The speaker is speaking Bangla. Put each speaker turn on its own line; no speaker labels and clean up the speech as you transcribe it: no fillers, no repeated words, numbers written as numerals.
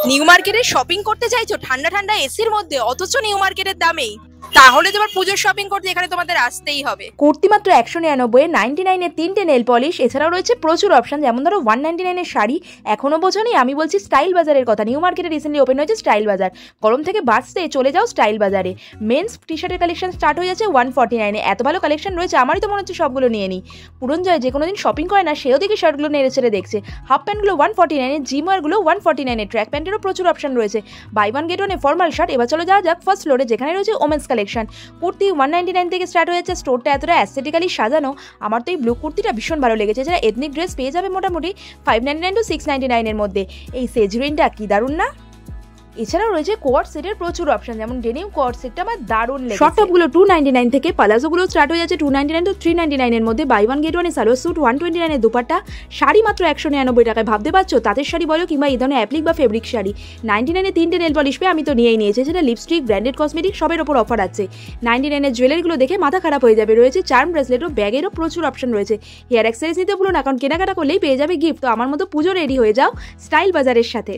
নিউ মার্কেটে শপিং করতে চাইছো ঠান্ডা ঠান্ডা এসির মধ্যে, অথচ নিউ মার্কেটের দামেই? তাহলে তোমার পুজোর শপিং করতে এখানে তোমাদের আসতেই হবে।
কুর্তি মাত্র 199 99 এর 3টে নেল পলিশ, এছাড়াও রয়েছে প্রচুর অপশন, যেমন ধরো 199 এর শাড়ি। এখনো বোঝোনি? আমি বলছি স্টাইল বাজারের কথা। নিউ মার্কেটে রিসেন্টলি ওপেন হয়েছে স্টাইল বাজার। গরম থেকে বাঁচতে চলে যাও স্টাইল বাজারে। মেন্স টি শার্টের কালেকশন স্টার্ট হয়ে যাচ্ছে 149 এ। এত ভালো কালেকশন রয়েছে, আমারই তো মনে হচ্ছে সবগুলো নিয়ে নিই। পুরঞ্জয় যে কোনোদিন শপিং করে না, সেও দেখি শার্টগুলো নেড়ে ছেড়ে দেখছে। হাফ প্যান্টগুলো 149 এ, জিমারগুলো 149 এ, ট্র্যাক প্যান্টেরও প্রচুর অপশন রয়েছে। বাই ওয়ান গেট ওয়ানে ফর্মাল শার্ট। এবার চলে যাওয়া যাক ফার্স্ট ফ্লোরে, যেখানে রয়েছে ওমেন্স কালেকশন। কুর্তি 199 থেকে স্টার্ট হয়েছে। স্টোরটা এতটা অ্যাস্থেটিক্যালি সাজানো, আমার তো এই ব্লু কুর্তিটা ভীষণ ভালো লেগেছে। যারা এথনিক ড্রেস পেয়ে যাবে মোটামুটি 599 টু 699 এর মধ্যে। এই সেজরিনটা কি দারুণ না? এছাড়াও রয়েছে কোয়ার্ড সেটের প্রচুর অপশন, যেমন ডেনিম কোয়ার্ড সেটটা আমার দারুণ লেগেছে। শর্ট টপগুলো 299 থেকে, পালাজোগুলো স্টার্ট হয়ে যাচ্ছে 299 টু 399 এর মধ্যে। বাই ওয়ান গেট ওয়ানে সালোয়ার স্যুট 129 এর দুপাট্টা, শাড়ি মাত্র 199 টাকায়। ভাবতে পারছো? তাঁতের শাড়ি বলো কিংবা এই ধরনের অ্যাপ্লিক বা ফেব্রিক শাড়ি 99 এ 3টে নেল পলিশ পেয়ে আমি তো নিয়েই নিয়েছি। যেটা লিপস্টিক, ব্র্যান্ডেড কসমেটিক সবের ওপর অফার আছে। 99 এর জুয়েলারিগুলো দেখে মাথা খারাপ হয়ে যাবে। রয়েছে চার্ম ব্রেসলেটও, ব্যাগেরও প্রচুর অপশন রয়েছে। হেয়ার অ্যাক্সেসরিজ নিতে ভুলো না, কারণ কেনাকাটা করলেই পেয়ে যাবে গিফট। তো আমার মতো পুজো রেডি হয়ে যাও স্টাইল বাজারের সাথে।